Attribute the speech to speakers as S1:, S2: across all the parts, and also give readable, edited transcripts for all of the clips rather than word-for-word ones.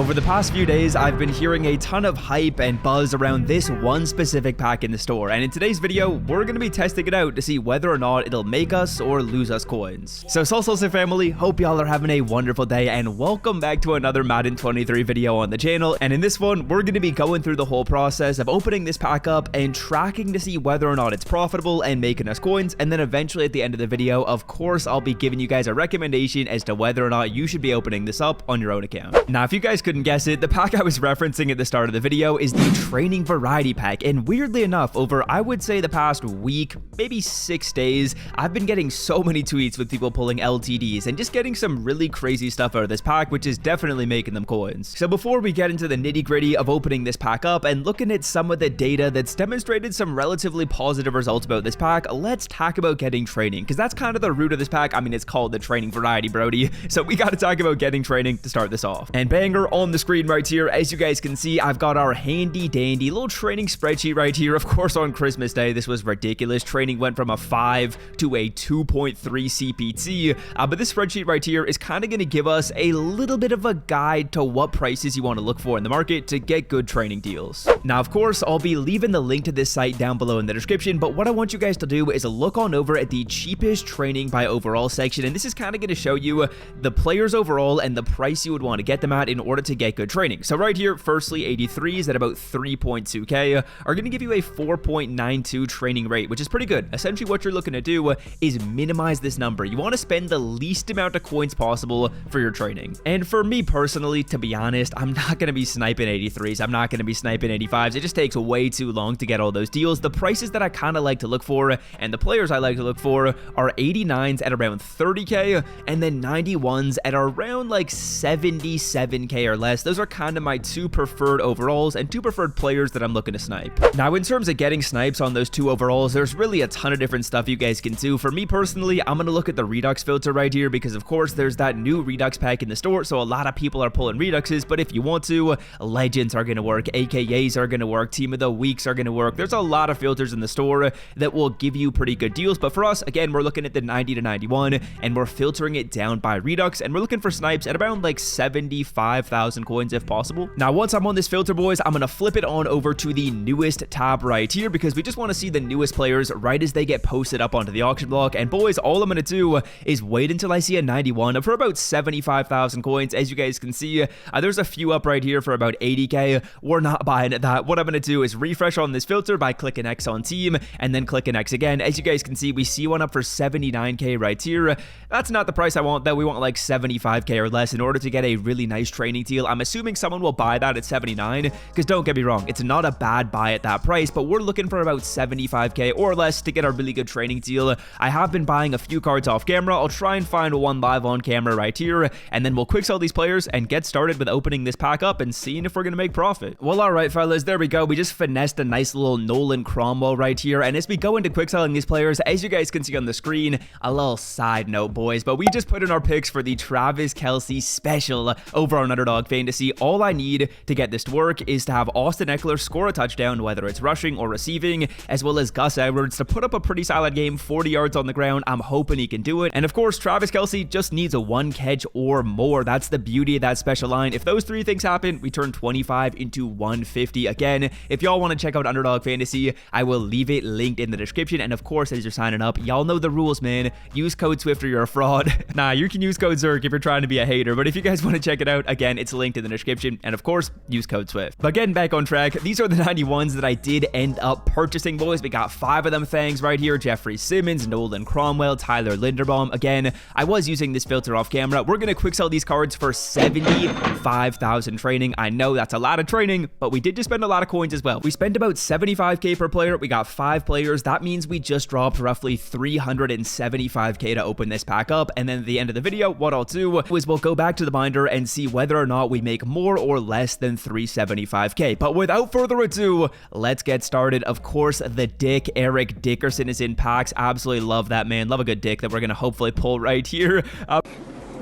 S1: Over the past few days, I've been hearing a ton of hype and buzz around this one specific pack in the store, and in today's video, we're going to be testing it out to see whether or not it'll make us or lose us coins. So Salsa family, hope y'all are having a wonderful day, and welcome back to another Madden 23 video on the channel. And in this one, we're going to be going through the whole process of opening this pack up and tracking to see whether or not it's profitable and making us coins, and then eventually at the end of the video, of course, I'll be giving you guys a recommendation as to whether or not you should be opening this up on your own account. Now, if you guys couldn't guess it, the pack I was referencing at the start of the video is the Training Variety Pack, and weirdly enough, over I would say the past week, maybe 6 days, I've been getting so many tweets with people pulling LTDs and just getting some really crazy stuff out of this pack, which is definitely making them coins. So before we get into the nitty-gritty of opening this pack up and looking at some of the data that's demonstrated some relatively positive results about this pack, let's talk about getting training, because that's kind of the root of this pack. I mean, it's called the Training Variety, Brody, so we got to talk about getting training to start this off. And banger on the screen right here, as you guys can see, I've got our handy dandy little training spreadsheet right here. Of course, on Christmas Day, this was ridiculous. Training went from a 5 to a 2.3 CPT, but this spreadsheet right here is kind of going to give us a little bit of a guide to what prices you want to look for in the market to get good training deals. Now, of course, I'll be leaving the link to this site down below in the description, but what I want you guys to do is look on over at the cheapest training by overall section, and this is kind of going to show you the players overall and the price you would want to get them at in order to get good training. So right here, firstly, 83s at about 3.2k are going to give you a 4.92 training rate, which is pretty good. Essentially, what you're looking to do is minimize this number. You want to spend the least amount of coins possible for your training. And for me personally, to be honest, I'm not going to be sniping 83s. I'm not going to be sniping 85s. It just takes way too long to get all those deals. The prices that I kind of like to look for and the players I like to look for are 89s at around 30k and then 91s at around like 77k or less. Those are kind of my two preferred overalls and two preferred players that I'm looking to snipe. Now, in terms of getting snipes on those two overalls, there's really a ton of different stuff you guys can do. For me personally, I'm going to look at the Redux filter right here because, of course, there's that new Redux pack in the store, so a lot of people are pulling Reduxes, but if you want to, Legends are going to work, AKAs are going to work, Team of the Weeks are going to work. There's a lot of filters in the store that will give you pretty good deals, but for us, again, we're looking at the 90 to 91, and we're filtering it down by Redux, and we're looking for snipes at around like 75,000 coins if possible. Now, once I'm on this filter, boys, I'm going to flip it on over to the newest tab right here because we just want to see the newest players right as they get posted up onto the auction block. And boys, all I'm going to do is wait until I see a 91 for about 75,000 coins. As you guys can see, there's a few up right here for about 80k. We're not buying that. What I'm going to do is refresh on this filter by clicking X on team and then clicking X again. As you guys can see, we see one up for 79k right here. That's not the price I want, though. We want like 75k or less in order to get a really nice training deal. I'm assuming someone will buy that at 79, because don't get me wrong, it's not a bad buy at that price, but we're looking for about 75k or less to get a really good training deal. I have been buying a few cards off camera. I'll try and find one live on camera right here, and then we'll quick sell these players and get started with opening this pack up and seeing if we're going to make profit. Well, all right, fellas, there we go. We just finessed a nice little Nolan Cromwell right here, and as we go into quick selling these players, as you guys can see on the screen, a little side note, boys, but we just put in our picks for the Travis Kelce special over on Underdog Fantasy. All I need to get this to work is to have Austin Eckler score a touchdown, whether it's rushing or receiving, as well as Gus Edwards to put up a pretty solid game, 40 yards on the ground. I'm hoping he can do it. And of course, Travis Kelce just needs a 1 catch or more. That's the beauty of that special line. If those three things happen, we turn 25 into 150. Again, if y'all want to check out Underdog Fantasy, I will leave it linked in the description. And of course, as you're signing up, y'all know the rules, man. Use code SWIFT or you're a fraud. Nah, you can use code ZERK if you're trying to be a hater, but if you guys want to check it out, again, it's linked in the description. And of course, use code SWIFT. But getting back on track, these are the 91s that I did end up purchasing, boys. We got 5 of them things right here: Jeffrey Simmons, Nolan Cromwell, Tyler Linderbaum. Again, I was using this filter off camera. We're going to quick sell these cards for 75,000 training. I know that's a lot of training, but we did just spend a lot of coins as well. We spent about 75k per player. We got 5 players. That means we just dropped roughly 375k to open this pack up. And then at the end of the video, what I'll do is we'll go back to the binder and see whether or not we make more or less than 375k. But without further ado, let's get started. Of course, the Dick, Eric Dickerson, is in packs. Absolutely love that, man. Love a good Dick that we're going to hopefully pull right here.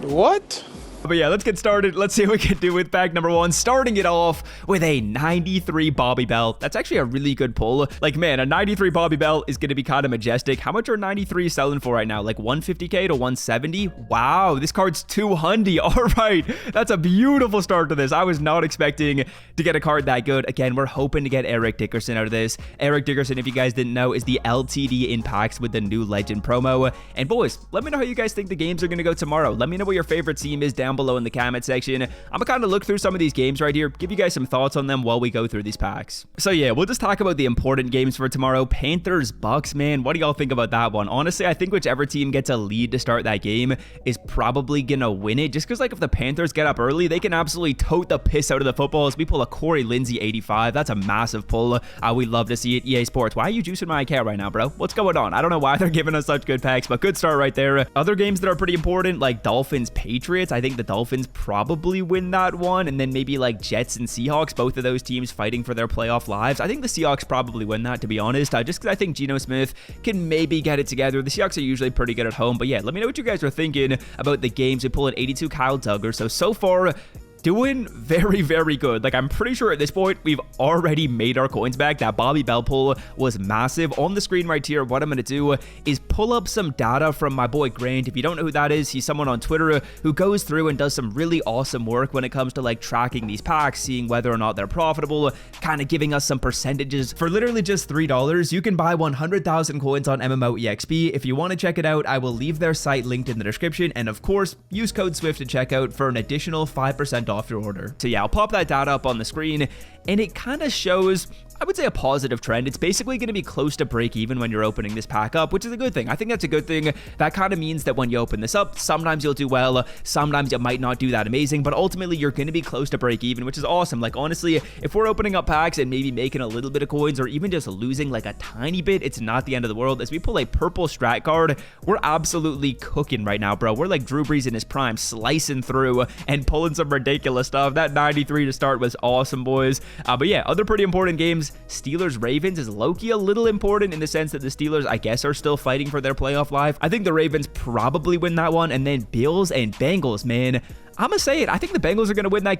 S2: What?
S1: But yeah, let's get started. Let's see what we can do with pack number 1. Starting it off with a 93 Bobby Bell. That's actually a really good pull. Like, man, a 93 Bobby Bell is going to be kind of majestic. How much are 93 selling for right now? Like 150k to 170? Wow, this card's 200. All right, that's a beautiful start to this. I was not expecting to get a card that good. Again, we're hoping to get Eric Dickerson out of this. Eric Dickerson, if you guys didn't know, is the LTD in packs with the new Legend promo. And boys, let me know how you guys think the games are going to go tomorrow. Let me know what your favorite team is down below in the comment section. I'm gonna kind of look through some of these games right here, give you guys some thoughts on them while we go through these packs. So yeah, we'll just talk about the important games for tomorrow. Panthers, Bucks, man, what do y'all think about that one? Honestly, I think whichever team gets a lead to start that game is probably gonna win it, just because like if the Panthers get up early, they can absolutely tote the piss out of the football. As we pull a Corey Lindsey 85, that's a massive pull. We love to see it. EA Sports, why are you juicing my account right now, bro? What's going on? I don't know why they're giving us such good packs, but good start right there. Other games that are pretty important, like Dolphins, Patriots, I think the Dolphins probably win that one, and then maybe like Jets and Seahawks, both of those teams fighting for their playoff lives. I think the Seahawks probably win that, to be honest, just because I think Geno Smith can maybe get it together. The Seahawks are usually pretty good at home, but yeah, let me know what you guys are thinking about the games. We pull an 82 Kyle Duggar, so far doing very, very good. Like, I'm pretty sure at this point we've already made our coins back. That Bobby Bell pull was massive. On the screen right here, what I'm going to do is pull up some data from my boy Grant. If you don't know who that is, he's someone on Twitter who goes through and does some really awesome work when it comes to like tracking these packs, seeing whether or not they're profitable, kind of giving us some percentages. For literally just $3, you can buy 100,000 coins on MMOEXP. If you want to check it out, I will leave their site linked in the description, and of course use code SWIFT to check out for an additional 5% off your order. So yeah, I'll pop that data up on the screen, and it kind of shows, I would say, a positive trend. It's basically going to be close to break even when you're opening this pack up, which is a good thing. I think that's a good thing. That kind of means that when you open this up, sometimes you'll do well, sometimes you might not do that amazing, but ultimately you're going to be close to break even, which is awesome. Like, honestly, if we're opening up packs and maybe making a little bit of coins or even just losing like a tiny bit, it's not the end of the world. As we pull a purple strat card, we're absolutely cooking right now, bro. We're like Drew Brees in his prime, slicing through and pulling some ridiculous stuff. That 93 to start was awesome, boys. But yeah, other pretty important games. Steelers-Ravens is low-key a little important in the sense that the Steelers, I guess, are still fighting for their playoff life. I think the Ravens probably win that one. And then Bills and Bengals, man. I'm gonna say it. I think the Bengals are gonna win that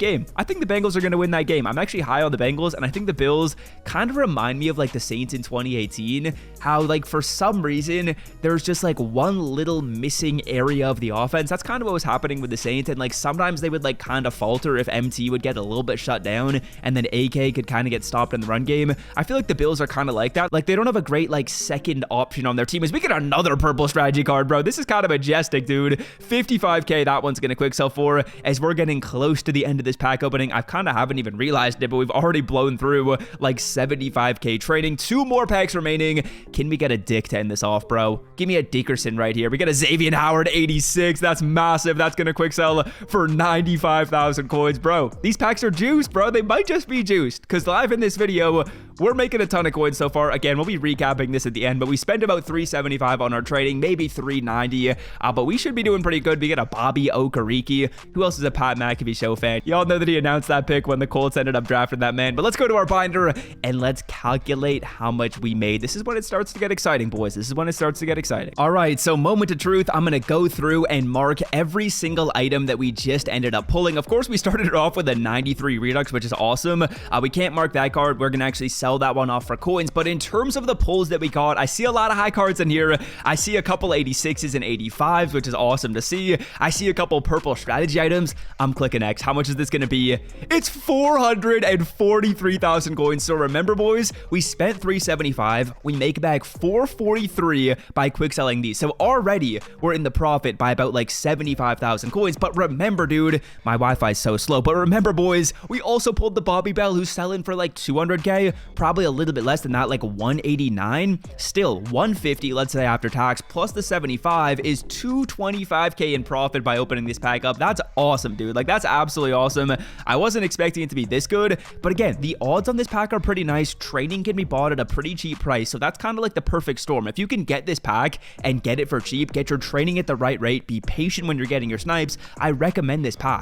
S1: game. I'm actually high on the Bengals, and I think the Bills kind of remind me of like the Saints in 2018. How like for some reason there's just like one little missing area of the offense. That's kind of what was happening with the Saints, and like sometimes they would like kind of falter if MT would get a little bit shut down, and then AK could kind of get stopped in the run game. I feel like the Bills are kind of like that. Like they don't have a great like second option on their team. As we get another purple strategy card, bro. This is kind of majestic, dude. 55k. That one's gonna quick sell for. As we're getting close to the end of this pack opening, I kind of haven't even realized it, but we've already blown through like 75k trading. 2 more packs remaining. Can we get a Dick to end this off, bro? Give me a Dickerson right here. We got a Xavier Howard 86. That's massive. That's gonna quick sell for 95,000 coins, bro. These packs are juiced, bro. They might just be juiced, because live in this video, we're making a ton of coins so far. Again, we'll be recapping this at the end, but we spent about 375 on our trading, maybe 390, but we should be doing pretty good. We get a Bobby Okereke. Who else is a Pat McAfee show fan? Y'all know that he announced that pick when the Colts ended up drafting that man. But let's go to our binder and let's calculate how much we made. This is when it starts to get exciting, boys. This is when it starts to get exciting. All right, so moment of truth. I'm going to go through and mark every single item that we just ended up pulling. Of course, we started it off with a 93 Redux, which is awesome. We can't mark that card. We're going to actually sell that one off for coins. But in terms of the pulls that we got, I see a lot of high cards in here. I see a couple 86s and 85s, which is awesome to see. I see a couple purple strategy items. I'm clicking X. How much is this going to be? It's 443,000 coins. So remember, boys, we spent 375. We make back 443 by quick selling these. So already we're in the profit by about like 75,000 coins. But remember, dude, my Wi-Fi is so slow. But remember, boys, we also pulled the Bobby Bell, who's selling for like 200k, probably a little bit less than that, like 189. Still 150, let's say, after tax, plus the 75 is 225k in profit by opening this pack up. That's awesome, dude. Like, that's absolutely awesome. I wasn't expecting it to be this good, but again, the odds on this pack are pretty nice. Training can be bought at a pretty cheap price, so that's kind of like the perfect storm. If you can get this pack and get it for cheap, get your training at the right rate, be patient when you're getting your snipes, I recommend this pack.